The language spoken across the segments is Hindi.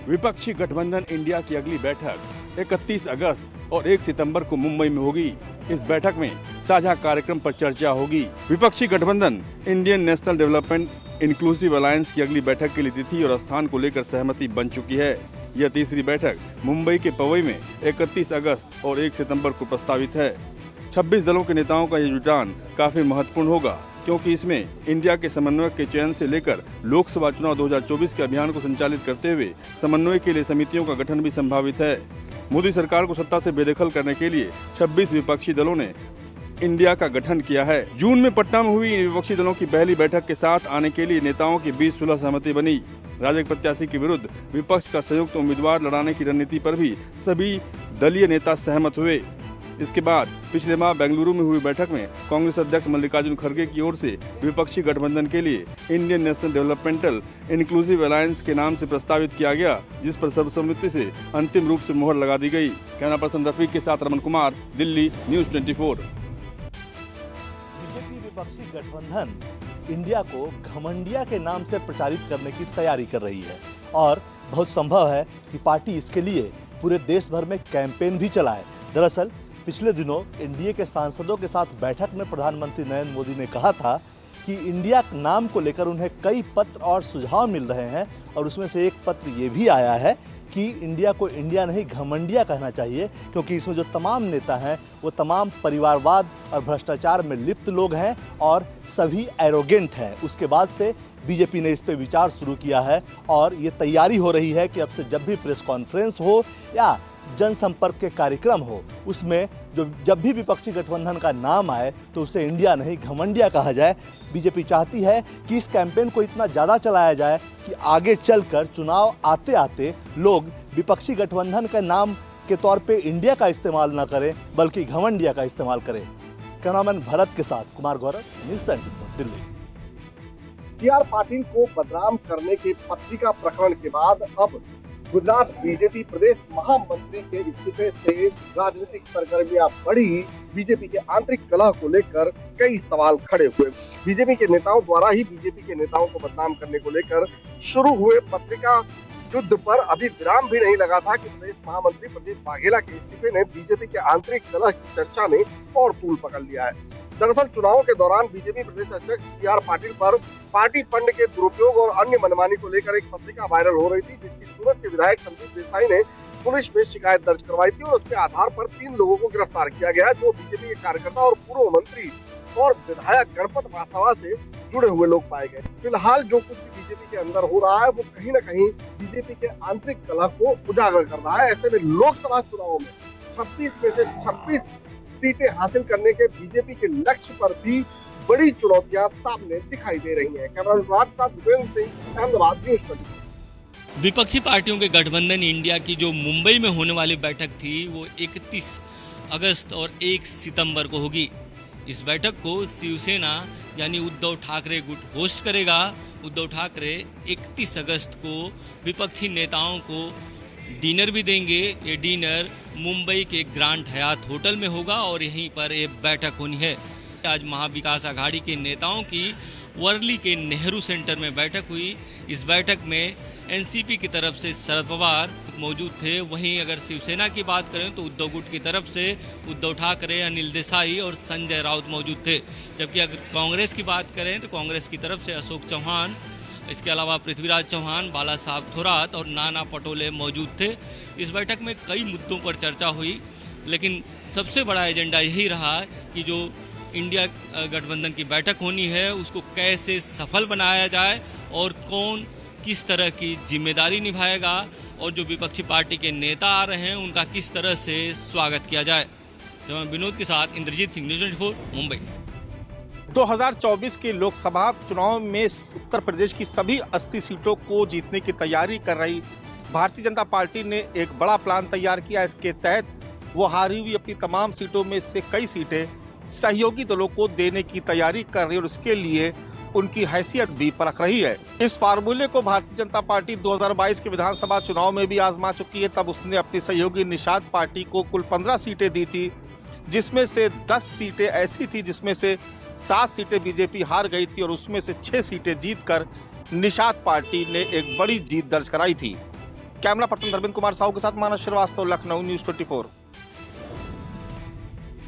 विपक्षी गठबंधन इंडिया की अगली बैठक 31 अगस्त और 1 सितंबर को मुंबई में होगी। इस बैठक में साझा कार्यक्रम पर चर्चा होगी। विपक्षी गठबंधन Indian national development inclusive alliance की अगली बैठक के लिए तिथि और स्थान को लेकर सहमति बन चुकी है। यह तीसरी बैठक मुंबई के पवई में 31 अगस्त और 1 सितंबर को प्रस्तावित है। 26 दलों के नेताओं का ये जुटान काफी महत्वपूर्ण होगा, क्योंकि इसमें इंडिया के समन्वयक के चयन से लेकर लोकसभा चुनाव 2024 के अभियान को संचालित करते हुए समन्वय के लिए समितियों का गठन भी संभावित है। मोदी सरकार को सत्ता से बेदखल करने के लिए 26 विपक्षी दलों ने इंडिया का गठन किया है। जून में पटना में हुई इन विपक्षी दलों की पहली बैठक के साथ आने के लिए नेताओं के बीच सुलह सहमति बनी। राजग प्रत्याशी के विरुद्ध विपक्ष का संयुक्त उम्मीदवार लड़ाने की रणनीति पर भी सभी दलीय नेता सहमत हुए। इसके बाद पिछले माह बेंगलुरु में हुई बैठक में कांग्रेस अध्यक्ष मल्लिकार्जुन खड़गे की ओर से विपक्षी गठबंधन के लिए Indian national developmental inclusive alliance के नाम से प्रस्तावित किया गया, जिस पर सर्वसम्मति से अंतिम रूप से मोहर लगा दी गई। कैमरा पर्सन रफीक के साथ रमन कुमार, दिल्ली, न्यूज़ 24। बीजेपी विपक्षी गठबंधन इंडिया को घमंडिया के नाम से प्रचारित करने की तैयारी कर रही है और बहुत संभव है कि पार्टी इसके लिए पूरे देश भर में कैंपेन भी चलाए। दरअसल पिछले दिनों एनडीए के सांसदों के साथ बैठक में प्रधानमंत्री नरेंद्र मोदी ने कहा था कि इंडिया नाम को लेकर उन्हें कई पत्र और सुझाव मिल रहे हैं और उसमें से एक पत्र ये भी आया है कि इंडिया को इंडिया नहीं घमंडिया कहना चाहिए, क्योंकि इसमें जो तमाम नेता हैं वो तमाम परिवारवाद और भ्रष्टाचार में लिप्त लोग हैं और सभी एरोगेंट हैं। उसके बाद से बीजेपी ने इस पे विचार शुरू किया है और ये तैयारी हो रही है कि अब से जब भी प्रेस कॉन्फ्रेंस हो या जनसंपर्क के कार्यक्रम हो, उसमें जब भी विपक्षी गठबंधन का नाम आए तो उसे इंडिया नहीं घमंडिया कहा जाए। बीजेपी चाहती है कि इस कैंपेन को इतना ज़्यादा चलाया जाए कि आगे चलकर चुनाव आते आते लोग विपक्षी गठबंधन के नाम के तौर पे इंडिया का इस्तेमाल न करें बल्कि घमंडिया का इस्तेमाल करें। कैमरामैन भरत के साथ कुमार गौरव, न्यूज़ 24, दिल्ली। CR पाटिल को बदनाम करने के पत्रिका प्रकरण के बाद अब गुजरात बीजेपी प्रदेश महामंत्री के इस्तीफे से राजनीतिक सरगर्मियां बढ़ी। बीजेपी के आंतरिक कलह को लेकर कई सवाल खड़े हुए। बीजेपी के नेताओं द्वारा ही बीजेपी के नेताओं को बदनाम करने को लेकर शुरू हुए पत्रिका युद्ध पर अभी विराम भी नहीं लगा था कि प्रदेश महामंत्री प्रदीप वाघेला के इस्तीफे ने बीजेपी के आंतरिक कलह की चर्चा ने और तूल पकड़ लिया है। दरअसल चुनावों के दौरान बीजेपी प्रदेश अध्यक्ष CR पाटिल पर पार्टी फंड के दुरुपयोग और अन्य मनमानी को लेकर एक पत्रिका वायरल हो रही थी, जिसकी सूरत के विधायक संदीप देसाई ने पुलिस में शिकायत दर्ज करवाई थी और उसके आधार पर 3 लोगों को गिरफ्तार किया गया, जो बीजेपी के कार्यकर्ता और पूर्व मंत्री और विधायक गणपत वसावा से जुड़े हुए लोग पाए गए। फिलहाल जो कुछ बीजेपी के अंदर हो रहा है वो कहीं न कहीं बीजेपी के आंतरिक कलह को उजागर कर रहा है। ऐसे में लोकसभा चुनावों में 26 में से 26 सीटें हासिल करने के बीजेपी के लक्ष्य पर भी बड़ी चुनौतियां सामने दिखाई दे रही हैं। Cameraman Singh, Ahmedabad, news 24। विपक्षी पार्टियों के गठबंधन इंडिया की जो मुंबई में होने वाली बैठक थी वो 31 अगस्त और 1 सितंबर को होगी। इस बैठक को शिवसेना यानी उद्धव ठाकरे गुट होस्ट करेगा। उद्धव ठाकरे 31 अगस्त को विपक्षी नेताओं को डिनर भी देंगे। ये डिनर मुंबई के ग्रांड हयात होटल में होगा और यहीं पर ये बैठक होनी है। आज महाविकास आघाड़ी के नेताओं की वर्ली के नेहरू सेंटर में बैठक हुई। इस बैठक में एनसीपी की तरफ से शरद पवार मौजूद थे। वहीं अगर शिवसेना की बात करें तो उद्धव गुट की तरफ से उद्धव ठाकरे, अनिल देसाई और संजय राउत मौजूद थे। जबकि अगर कांग्रेस की बात करें तो कांग्रेस की तरफ से अशोक चौहान, इसके अलावा पृथ्वीराज चौहान, बाला साहब थोराट और नाना पटोले मौजूद थे। इस बैठक में कई मुद्दों पर चर्चा हुई, लेकिन सबसे बड़ा एजेंडा यही रहा कि जो इंडिया गठबंधन की बैठक होनी है उसको कैसे सफल बनाया जाए और कौन किस तरह की जिम्मेदारी निभाएगा और जो विपक्षी पार्टी के नेता आ रहे हैं उनका किस तरह से स्वागत किया जाए। तो मैं विनोद के साथ इंद्रजीत सिंह, न्यूज़ 24, मुंबई। 2024 के लोकसभा चुनाव में उत्तर प्रदेश की सभी 80 सीटों को जीतने की तैयारी कर रही भारतीय जनता पार्टी ने एक बड़ा प्लान तैयार किया। इसके तहत वो हारी हुई अपनी तमाम सीटों में से कई सीटें सहयोगी दलों को देने की तैयारी कर रही है और उसके लिए उनकी हैसियत भी परख रही है। इस फार्मूले को भारतीय जनता पार्टी 2022 के विधानसभा चुनाव में भी आजमा चुकी है। तब उसने अपनी सहयोगी निषाद पार्टी को कुल 15 सीटें दी थी, जिसमें से 10 सीटें ऐसी थी जिसमें से 7 सीटें बीजेपी हार गई थी और उसमें से 6 सीटें जीतकर निषाद पार्टी ने एक बड़ी जीत दर्ज कराई थी। कैमरा पर्सन धर्मेंद्र कुमार साहू के साथ मानस श्रीवास्तव, लखनऊ, न्यूज़ 24।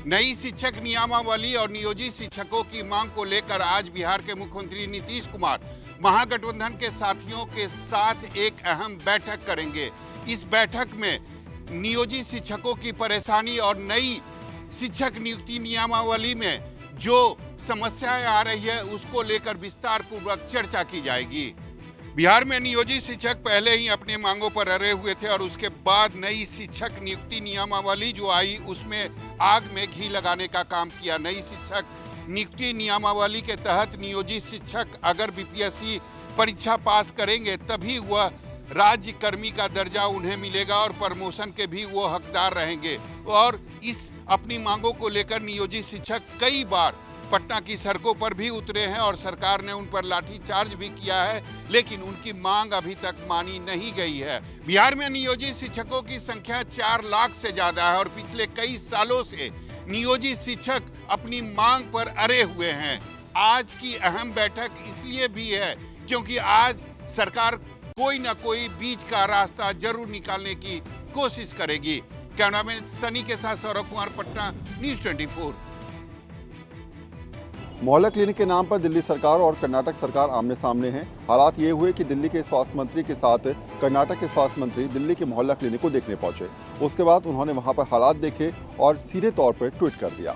नई शिक्षक नियमावली और नियोजित शिक्षकों की मांग को लेकर आज बिहार के मुख्यमंत्री नीतीश कुमार महागठबंधन के साथियों के साथ एक अहम बैठक करेंगे। इस बैठक में नियोजित शिक्षकों की परेशानी और नई शिक्षक नियुक्ति नियमावली में जो समस्याएं आ रही है उसको लेकर विस्तार पूर्वक चर्चा की जाएगी। बिहार में नियोजित शिक्षक पहले ही अपने मांगों पर अड़े हुए थे और उसके बाद नई शिक्षक नियुक्ति नियमावली जो आई उसमें आग में घी लगाने का काम किया। नई शिक्षक नियुक्ति नियमावली के तहत नियोजित शिक्षक अगर बीपीएससी परीक्षा पास करेंगे तभी वह राज्य कर्मी का दर्जा उन्हें मिलेगा और प्रमोशन के भी वो हकदार रहेंगे। और इस अपनी मांगों को लेकर नियोजित शिक्षक कई बार पटना की सड़कों पर भी उतरे हैं और सरकार ने उन पर लाठीचार्ज भी किया है, लेकिन उनकी मांग अभी तक मानी नहीं गई है। बिहार में नियोजित शिक्षकों की संख्या 4 लाख से ज्यादा है और पिछले कई सालों से नियोजित शिक्षक अपनी मांग पर अड़े हुए हैं। आज की अहम बैठक इसलिए भी है क्योंकि आज सरकार कोई ना कोई बीच का रास्ता जरूर निकालने की कोशिश करेगी। कैमरामैन सनी के साथ सौरभ कुमार, पटना, न्यूज़ 24। मोहल्ला क्लिनिक के नाम पर दिल्ली सरकार और कर्नाटक सरकार आमने सामने हैं। हालात ये हुए कि दिल्ली के स्वास्थ्य मंत्री के साथ कर्नाटक के स्वास्थ्य मंत्री दिल्ली के मोहल्ला क्लिनिक को देखने पहुंचे। उसके बाद उन्होंने वहां पर हालात देखे और सीधे तौर पर ट्वीट कर दिया।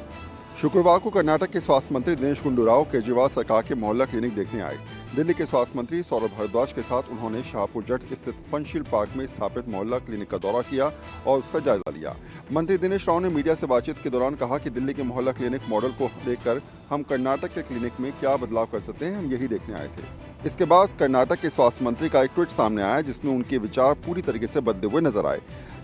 शुक्रवार को कर्नाटक के स्वास्थ्य मंत्री दिनेश गुंडूराव केजरीवाल सरकार के मोहल्ला क्लिनिक देखने आए। दिल्ली के स्वास्थ्य मंत्री सौरभ भारद्वाज के साथ उन्होंने शाहपुर जट स्थित पंचशील पार्क में स्थापित मोहल्ला क्लिनिक का दौरा किया और उसका जायजा लिया। मंत्री दिनेश राव ने मीडिया से बातचीत के दौरान कहा कि दिल्ली के मोहल्ला क्लिनिक मॉडल को देखकर हम कर्नाटक के क्लिनिक में क्या बदलाव कर सकते हैं, हम यही देखने आए थे। इसके बाद कर्नाटक के स्वास्थ्य मंत्री का एक ट्वीट सामने आया जिसमें उनके विचार पूरी तरीके से बदले हुए नजर आए।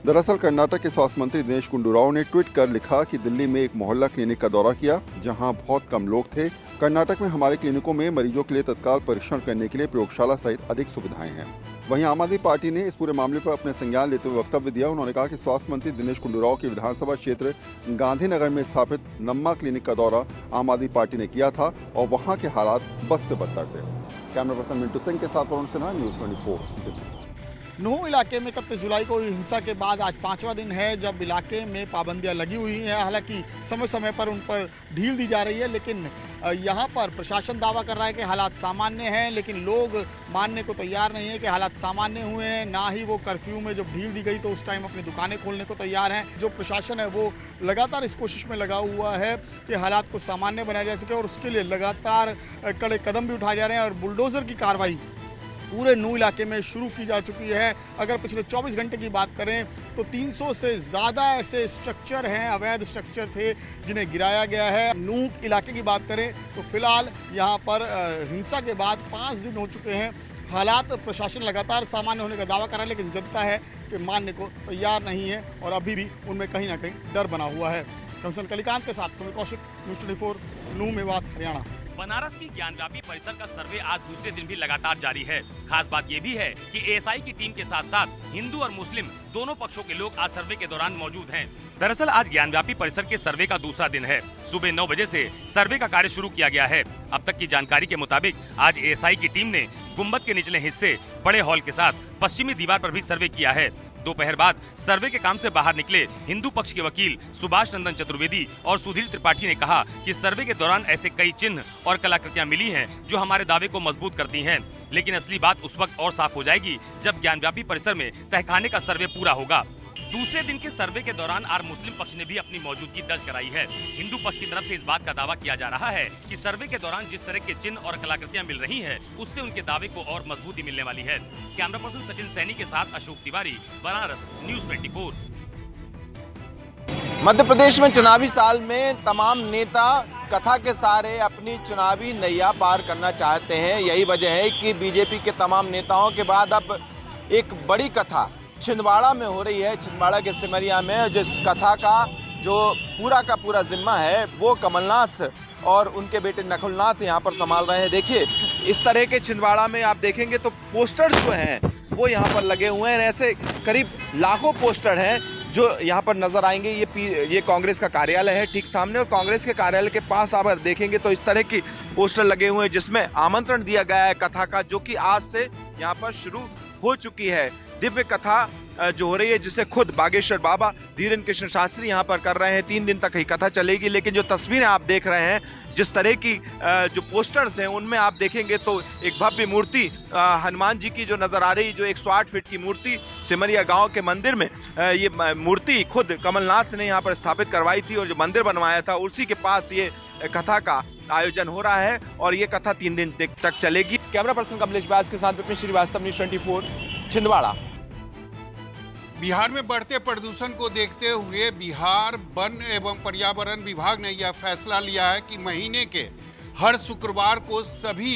दरअसल कर्नाटक के स्वास्थ्य मंत्री दिनेश गुंडूराव ने ट्वीट कर लिखा कि दिल्ली में एक मोहल्ला क्लिनिक का दौरा किया जहां बहुत कम लोग थे। कर्नाटक में हमारे क्लिनिकों में मरीजों के लिए तत्काल परीक्षण करने के लिए प्रयोगशाला सहित अधिक सुविधाएं हैं। वहीं आम आदमी पार्टी ने इस पूरे मामले पर अपने संज्ञान लेते हुए वक्तव्य दिया। उन्होंने कहा कि स्वास्थ्य मंत्री दिनेश गुंडूराव के विधानसभा क्षेत्र गांधीनगर में स्थापित नम्मा क्लिनिक का दौरा आम आदमी पार्टी ने किया था और वहां के हालात बद से बदतर थे। कैमरा पर्सन मिंटू सिंह के साथ वरुण सिन्हा, न्यूज़ 24। नूह इलाके में 31 जुलाई को हुई हिंसा के बाद आज 5वां दिन है जब इलाके में पाबंदियां लगी हुई हैं। हालांकि समय समय पर उन पर ढील दी जा रही है, लेकिन यहां पर प्रशासन दावा कर रहा है कि हालात सामान्य हैं, लेकिन लोग मानने को तैयार नहीं है कि हालात सामान्य हुए हैं। ना ही वो कर्फ्यू में जब ढील दी गई तो उस टाइम अपनी दुकानें खोलने को तैयार हैं। जो प्रशासन है वो लगातार इस कोशिश में लगा हुआ है कि हालात को सामान्य बनाया जा सके और उसके लिए लगातार कड़े कदम भी उठाए जा रहे हैं और बुलडोजर की कार्रवाई पूरे नूह इलाके में शुरू की जा चुकी है। अगर पिछले 24 घंटे की बात करें तो 300 से ज़्यादा ऐसे स्ट्रक्चर हैं, अवैध स्ट्रक्चर थे जिन्हें गिराया गया है। नूह इलाके की बात करें तो फिलहाल यहाँ पर हिंसा के बाद 5 दिन हो चुके हैं। हालात प्रशासन लगातार सामान्य होने का दावा कर रहा है, लेकिन जनता है कि मानने को तैयार नहीं है और अभी भी उनमें कहीं ना कहीं डर बना हुआ है। कंसन कलिकांत के साथ कमल कौशिक, न्यूज़ 24, नूह मेवात, हरियाणा। बनारस की ज्ञानव्यापी परिसर का सर्वे आज दूसरे दिन भी लगातार जारी है। खास बात ये भी है कि एएसआई की टीम के साथ साथ हिंदू और मुस्लिम दोनों पक्षों के लोग आज सर्वे के दौरान मौजूद हैं। दरअसल आज ज्ञानव्यापी परिसर के सर्वे का दूसरा दिन है। सुबह 9 बजे से सर्वे का कार्य शुरू किया गया है। अब तक की जानकारी के मुताबिक आज एएसआई की टीम ने गुम्बद के निचले हिस्से, बड़े हॉल के साथ पश्चिमी दीवार पर भी सर्वे किया है। दोपहर बाद सर्वे के काम से बाहर निकले हिंदू पक्ष के वकील सुभाष नंदन चतुर्वेदी और सुधीर त्रिपाठी ने कहा कि सर्वे के दौरान ऐसे कई चिन्ह और कलाकृतियां मिली हैं जो हमारे दावे को मजबूत करती हैं, लेकिन असली बात उस वक्त और साफ हो जाएगी जब ज्ञानव्यापी परिसर में तहखाने का सर्वे पूरा होगा। दूसरे दिन के सर्वे के दौरान आर मुस्लिम पक्ष ने भी अपनी मौजूदगी दर्ज कराई है। हिंदू पक्ष की तरफ से इस बात का दावा किया जा रहा है कि सर्वे के दौरान जिस तरह के चिन्ह और कलाकृतियां मिल रही हैं, उससे उनके दावे को और मजबूती मिलने वाली है। कैमरा पर्सन सचिन सैनी के साथ अशोक तिवारी, बनारस, न्यूज़ 24। मध्य प्रदेश में चुनावी साल में तमाम नेता कथा के सहारे अपनी चुनावी नैया पार करना चाहते हैं। यही वजह है कि बीजेपी के तमाम नेताओं के बाद अब एक बड़ी कथा छिंदवाड़ा में हो रही है। छिंदवाड़ा के सिमरिया में जिस कथा का जो का पूरा जिम्मा है वो कमलनाथ और उनके बेटे नकुलनाथ यहाँ पर संभाल रहे हैं। देखिए इस तरह के छिंदवाड़ा में आप देखेंगे तो पोस्टर्स जो हैं वो यहाँ पर लगे हुए हैं। ऐसे करीब लाखों पोस्टर हैं जो यहाँ पर नजर आएंगे। ये कांग्रेस का कार्यालय है ठीक सामने, और कांग्रेस के कार्यालय के पास आप देखेंगे तो इस तरह की पोस्टर लगे हुए हैं जिसमें आमंत्रण दिया गया है कथा का, जो कि आज से यहाँ पर शुरू हो चुकी है। दिव्य कथा जो हो रही है, जिसे खुद बागेश्वर बाबा धीरेन कृष्ण शास्त्री यहाँ पर कर रहे हैं। 3 दिन तक ही कथा चलेगी, लेकिन जो तस्वीरें आप देख रहे हैं, जिस तरह की जो पोस्टर्स हैं, उनमें आप देखेंगे तो एक भव्य मूर्ति हनुमान जी की जो नजर आ रही, जो 108 फीट की मूर्ति सिमरिया गांव के मंदिर में ये मूर्ति खुद कमलनाथ ने यहाँ पर स्थापित करवाई थी और जो मंदिर बनवाया था उसी के पास ये कथा का आयोजन हो रहा है और ये कथा 3 दिन तक चलेगी। कैमरा पर्सन कमलेश व्यास के साथ विपिन श्रीवास्तव, न्यूज़ 24 छिंदवाड़ा। बिहार में बढ़ते प्रदूषण को देखते हुए बिहार वन एवं पर्यावरण विभाग ने यह फैसला लिया है कि महीने के हर शुक्रवार को सभी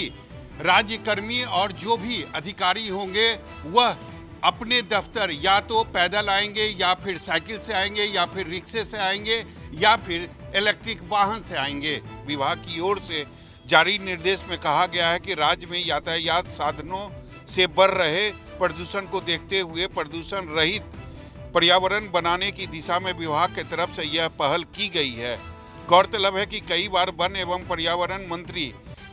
राज्यकर्मी और जो भी अधिकारी होंगे वह अपने दफ्तर या तो पैदल आएंगे या फिर साइकिल से आएंगे या फिर रिक्शे से आएंगे या फिर इलेक्ट्रिक वाहन से आएंगे। विभाग की ओर से जारी निर्देश में कहा गया है कि राज्य में यातायात साधनों से बढ़ रहे प्रदूषण को देखते हुए प्रदूषण रहित पर्यावरण बनाने की दिशा में विभाग की तरफ से यह पहल की गई है। गौरतलब है कि कई बार वन एवं पर्यावरण मंत्री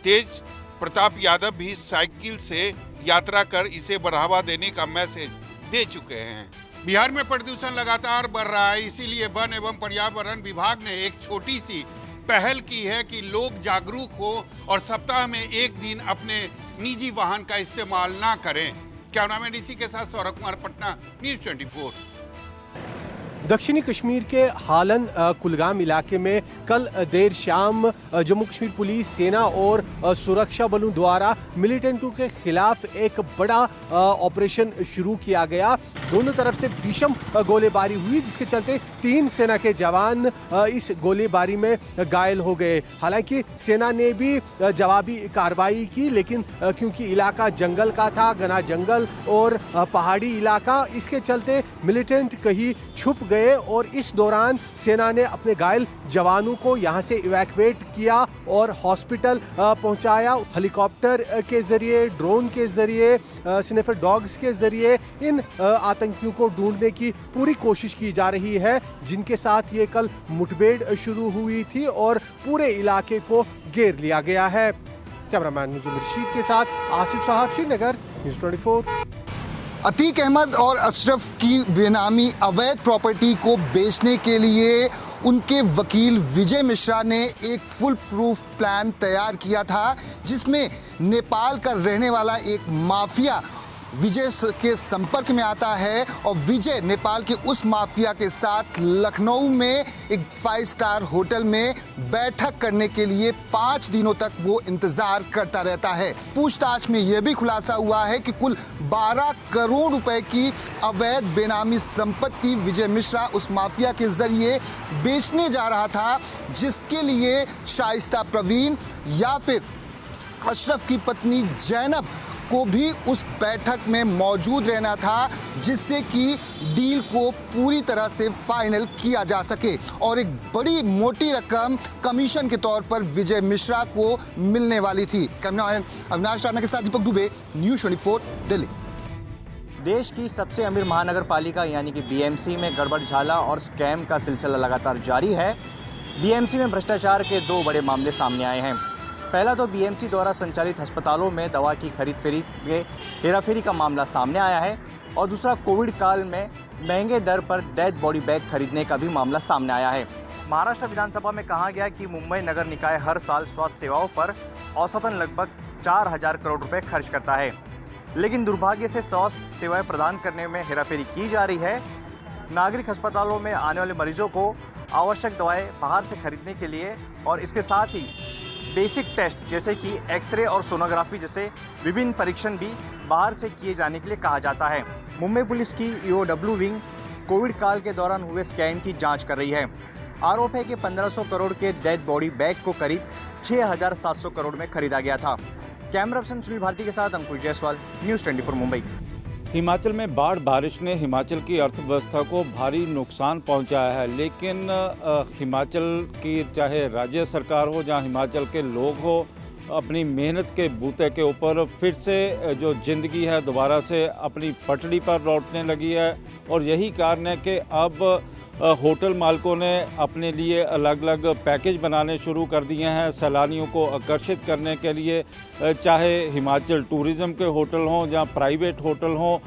तेज प्रताप यादव भी साइकिल से यात्रा कर इसे बढ़ावा देने का मैसेज दे चुके हैं। बिहार में प्रदूषण लगातार बढ़ रहा है, इसीलिए वन एवं पर्यावरण विभाग ने एक छोटी सी पहल की है कि लोग जागरूक हो और सप्ताह में एक दिन अपने निजी वाहन का इस्तेमाल ना करें। कैमरामैन ऋषि के साथ सौरभ कुमार, पटना, न्यूज़ 24। दक्षिणी कश्मीर के हालन कुलगाम इलाके में कल देर शाम जम्मू कश्मीर पुलिस, सेना और सुरक्षा बलों द्वारा मिलिटेंटों के खिलाफ एक बड़ा ऑपरेशन शुरू किया गया। दोनों तरफ से भीषण गोलीबारी हुई, जिसके चलते 3 सेना के जवान इस गोलीबारी में घायल हो गए। हालांकि सेना ने भी जवाबी कार्रवाई की, लेकिन क्योंकि इलाका जंगल का था, घना जंगल और पहाड़ी इलाका, इसके चलते मिलिटेंट कहीं छुप गए और इस दौरान सेना ने अपने घायल जवानों को यहां से इवैक्यूएट किया और हॉस्पिटल पहुंचाया। हेलीकॉप्टर के जरिए, ड्रोन के जरिए, स्निफर डॉग्स के जरिए इन आतंकियों को ढूंढने की पूरी कोशिश की जा रही है, जिनके साथ ये कल मुठभेड़ शुरू हुई थी और पूरे इलाके को घेर लिया गया है। कैमरामैन मुजुम रशीद के साथ आसिफ साहब, श्रीनगर, न्यूज़ 24। अतीक अहमद और अशरफ की बेनामी अवैध प्रॉपर्टी को बेचने के लिए उनके वकील विजय मिश्रा ने एक फुल प्रूफ प्लान तैयार किया था, जिसमें नेपाल का रहने वाला एक माफिया विजय के संपर्क में आता है और विजय नेपाल के उस माफिया के साथ लखनऊ में एक 5 स्टार होटल में बैठक करने के लिए 5 दिनों तक वो इंतजार करता रहता है। पूछताछ में यह भी खुलासा हुआ है कि कुल 12 करोड़ रुपए की अवैध बेनामी संपत्ति विजय मिश्रा उस माफिया के जरिए बेचने जा रहा था, जिसके लिए शाइस्ता प्रवीण या फिर अशरफ की पत्नी जैनब को भी उस बैठक में मौजूद रहना था, जिससे कि डील को पूरी तरह से फाइनल किया जा सके और एक बड़ी मोटी रकम कमीशन के तौर पर विजय मिश्रा को मिलने वाली थी। कैमरामैन अविनाश राणा के साथ दीपक दुबे, न्यूज़ 24, दिल्ली। देश की सबसे अमीर महानगर पालिका यानी कि बीएमसी में गड़बड़झाला और स्कैम का सिलसिला लगातार जारी है। बीएमसी में भ्रष्टाचार के 2 बड़े मामले सामने आए हैं। पहला तो बीएमसी द्वारा संचालित अस्पतालों में दवा की खरीद फेरी में हेराफेरी का मामला सामने आया है और दूसरा कोविड काल में महंगे दर पर डेड बॉडी बैग खरीदने का भी मामला सामने आया है। महाराष्ट्र विधानसभा में कहा गया कि मुंबई नगर निकाय हर साल स्वास्थ्य सेवाओं पर औसतन लगभग 4,000 करोड़ रुपए खर्च करता है, लेकिन दुर्भाग्य से स्वास्थ्य सेवाएं प्रदान करने में हेराफेरी की जा रही है। नागरिक अस्पतालों में आने वाले मरीजों को आवश्यक दवाएं बाहर से खरीदने के लिए और इसके साथ ही बेसिक टेस्ट जैसे कि एक्सरे और सोनोग्राफी जैसे विभिन्न परीक्षण भी बाहर से किए जाने के लिए कहा जाता है। मुंबई पुलिस की ईओडब्ल्यू विंग कोविड काल के दौरान हुए स्कैम की जांच कर रही है। आरोप है कि 1500 करोड़ के डेड बॉडी बैग को करीब 6,700 करोड़ में खरीदा गया था। कैमरा पर्सन सुनील भारती के साथ अंकुश जायसवाल, न्यूज़ 24 मुंबई। हिमाचल में बारिश ने हिमाचल की अर्थव्यवस्था को भारी नुकसान पहुंचाया है, लेकिन हिमाचल की चाहे राज्य सरकार हो, जहां हिमाचल के लोग हो, अपनी मेहनत के बूते के ऊपर फिर से जो ज़िंदगी है दोबारा से अपनी पटड़ी पर लौटने लगी है और यही कारण है कि अब होटल मालिकों ने अपने लिए अलग अलग पैकेज बनाने शुरू कर दिए हैं सैलानियों को आकर्षित करने के लिए। चाहे हिमाचल टूरिज़्म के होटल हों या प्राइवेट होटल हों,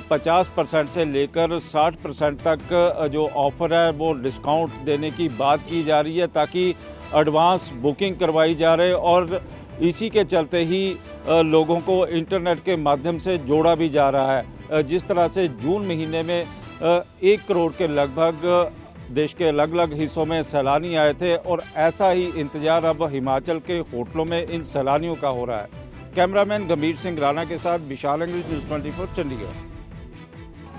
50% से लेकर 60% तक जो ऑफ़र है वो डिस्काउंट देने की बात की जा रही है ताकि एडवांस बुकिंग करवाई जा रही है। और इसी के चलते ही लोगों को इंटरनेट के माध्यम से जोड़ा भी जा रहा है। जिस तरह से जून महीने में 1 करोड़ के लगभग देश के अलग अलग हिस्सों में सैलानी आए थे और ऐसा ही इंतजार अब हिमाचल के होटलों में इन सैलानियों का हो रहा है। कैमरामैन गंभीर सिंह राणा के साथ विशाल इंग्लिश न्यूज़ 24 चंडीगढ़।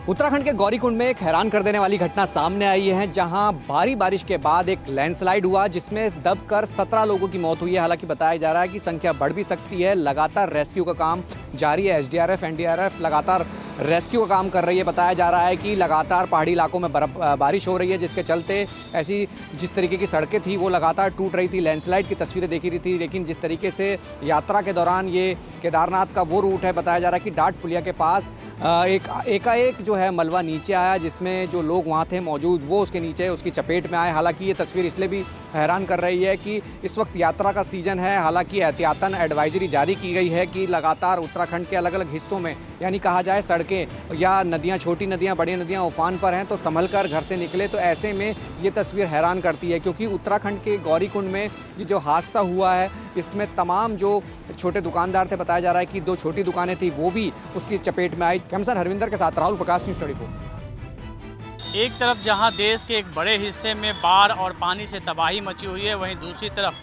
उत्तराखंड के गौरीकुंड में एक हैरान कर देने वाली घटना सामने आई है, जहां भारी बारिश के बाद एक लैंडस्लाइड हुआ जिसमें दबकर 17 लोगों की मौत हुई है। हालांकि बताया जा रहा है कि संख्या बढ़ भी सकती है। लगातार रेस्क्यू का काम जारी है। एसडीआरएफ, एनडीआरएफ लगातार रेस्क्यू का काम कर रही है। बताया जा रहा है कि लगातार पहाड़ी इलाकों में बारिश हो रही है, जिसके चलते ऐसी जिस तरीके की सड़कें थी वो लगातार टूट रही थी। लैंडस्लाइड की तस्वीरें देखी रही थी, लेकिन जिस तरीके से यात्रा के दौरान ये केदारनाथ का वो रूट है, बताया जा रहा है कि डाट पुलिया के पास एकाएक जो है मलबा नीचे आया, जिसमें जो लोग वहाँ थे मौजूद वो उसके नीचे उसकी चपेट में आए। हालांकि ये तस्वीर इसलिए भी हैरान कर रही है कि इस वक्त यात्रा का सीज़न है। हालांकि एहतियातन एडवाइजरी जारी की गई है कि लगातार उत्तराखंड के अलग अलग हिस्सों में, यानी कहा जाए सड़कें या नदियाँ, छोटी नदियाँ, बड़ी नदियाँ उफान पर हैं, तो संभल कर घर से निकले। तो ऐसे में ये तस्वीर हैरान करती है, क्योंकि उत्तराखंड के गौरीकुंड में ये जो हादसा हुआ है इसमें तमाम जो छोटे दुकानदार थे, बताया जा रहा है कि 2 छोटी दुकानें थी वो भी उसकी चपेट में आई। कैमरामैन हरविंदर के साथ राहुल प्रकाश, न्यूज़ 24। एक तरफ जहां देश के एक बड़े हिस्से में बाढ़ और पानी से तबाही मची हुई है, वहीं दूसरी तरफ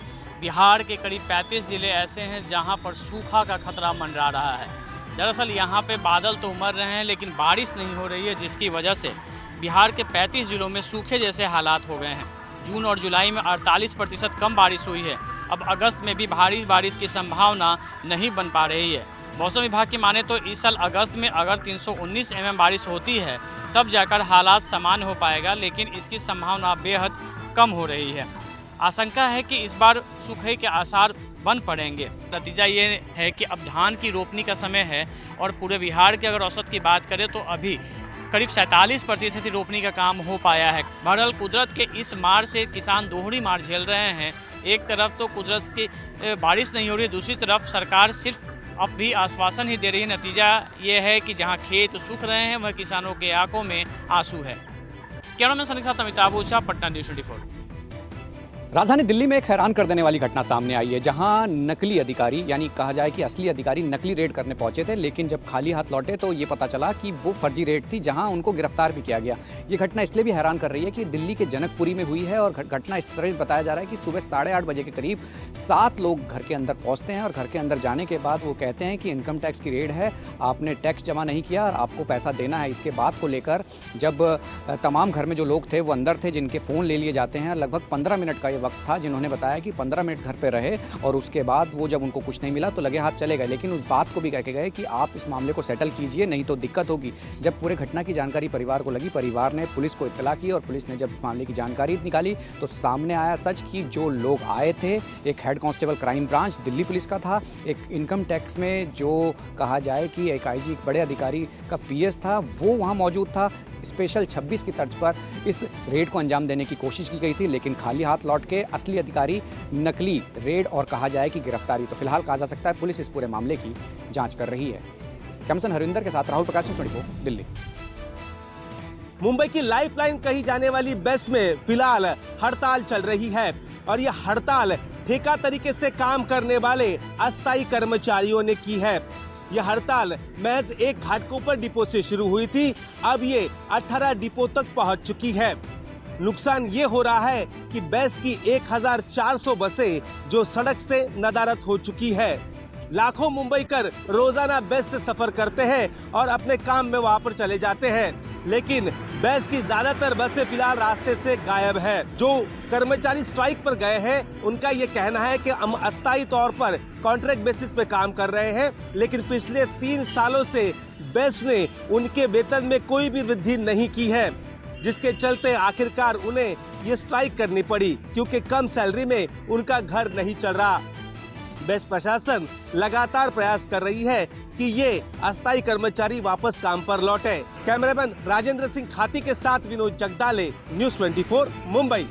बिहार के करीब 35 ज़िले ऐसे हैं जहां पर सूखा का खतरा मंडरा रहा है। दरअसल यहां पे बादल तो उमड़ रहे हैं लेकिन बारिश नहीं हो रही है, जिसकी वजह से बिहार के 35 ज़िलों में सूखे जैसे हालात हो गए हैं। जून और जुलाई में 48% कम बारिश हुई है। अब अगस्त में भी भारी बारिश की संभावना नहीं बन पा रही है। मौसम विभाग की माने तो इस साल अगस्त में अगर 319 mm बारिश होती है तब जाकर हालात सामान्य हो पाएगा, लेकिन इसकी संभावना बेहद कम हो रही है। आशंका है कि इस बार सूखे के आसार बन पड़ेंगे। नतीजा ये है कि अब धान की रोपनी का समय है और पूरे बिहार की अगर औसत की बात करें तो अभी करीब 47% ही रोपनी का काम हो पाया है। बहरहाल कुदरत के इस मार से किसान दोहरी मार झेल रहे हैं। एक तरफ तो कुदरत की बारिश नहीं हो रही है, दूसरी तरफ सरकार सिर्फ अब भी आश्वासन ही दे रही है। नतीजा ये है कि जहां खेत सूख रहे हैं वह किसानों के आंखों में आंसू है। कैमरामैन सनी के साथ अमिताभ ओझा, पटना, न्यूज़ 24। राजधानी दिल्ली में एक हैरान कर देने वाली घटना सामने आई है, जहां नकली अधिकारी, यानी कहा जाए कि असली अधिकारी नकली रेड करने पहुंचे थे, लेकिन जब खाली हाथ लौटे तो ये पता चला कि वो फर्जी रेड थी, जहां उनको गिरफ्तार भी किया गया। ये घटना इसलिए भी हैरान कर रही है कि दिल्ली के जनकपुरी में हुई है और घटना इस तरह बताया जा रहा है कि सुबह 8:30 बजे के करीब 7 लोग घर के अंदर पहुँचते हैं और घर के अंदर जाने के बाद वो कहते हैं कि इनकम टैक्स की रेड है, आपने टैक्स जमा नहीं किया और आपको पैसा देना है। इसके बात को लेकर जब तमाम घर में जो लोग थे वो अंदर थे, जिनके फ़ोन ले लिए जाते हैं। लगभग 15 मिनट का ये वक्त था, जिन्होंने बताया कि 15 मिनट घर पे रहे और उसके बाद वो जब उनको कुछ नहीं मिला तो लगे हाथ चले गए, लेकिन उस बात को भी कह के गए कि आप इस मामले को सेटल कीजिए, नहीं तो दिक्कत होगी। जब पूरे घटना की जानकारी परिवार को लगी, परिवार ने पुलिस को इत्तला की और पुलिस ने जब मामले की जानकारी निकाली तो सामने आया सच कि जो लोग आए थे, एक head constable crime branch Delhi police का था, एक इनकम टैक्स में जो कहा जाए कि एक आईजी, एक बड़े अधिकारी का पीएस था, वो वहाँ मौजूद था। स्पेशल 26 की तर्ज पर इस रेड को अंजाम देने की कोशिश की गई थी, लेकिन खाली हाथ लौट के असली अधिकारी नकली रेड और कहा जाए कि गिरफ्तारी। तो फिलहाल कहा जा सकता है पुलिस इस पूरे मामले की जांच कर रही है। कैमरामैन हरिंदर के साथ राहुल प्रकाश, 24, दिल्ली। मुंबई की लाइफलाइन कही जाने वाली बस में फिलहाल हड़ताल चल रही है और यह हड़ताल ठेका तरीके से काम करने वाले अस्थायी कर्मचारियों ने की है। यह हड़ताल महज एक घाटकोपर डिपो से शुरू हुई थी, अब ये 18 डिपो तक पहुंच चुकी है। नुकसान ये हो रहा है कि बस की 1400 बसें जो सड़क से नदारद हो चुकी है। लाखों मुंबईकर रोजाना बस से सफर करते हैं और अपने काम में वहां पर चले जाते हैं, लेकिन बस की ज्यादातर बसें फिलहाल रास्ते से गायब है। जो कर्मचारी स्ट्राइक पर गए हैं उनका ये कहना है कि हम अस्थायी तौर पर कॉन्ट्रैक्ट बेसिस पे काम कर रहे हैं, लेकिन पिछले 3 सालों से बस ने उनके वेतन में कोई भी वृद्धि नहीं की है, जिसके चलते आखिरकार उन्हें ये स्ट्राइक करनी पड़ी, क्योंकि कम सैलरी में उनका घर नहीं चल रहा। बस प्रशासन लगातार प्रयास कर रही है कि ये अस्थायी कर्मचारी वापस काम पर लौटे। कैमरामैन राजेंद्र सिंह खाती के साथ विनोद जगदाले, न्यूज़ 24 मुंबई।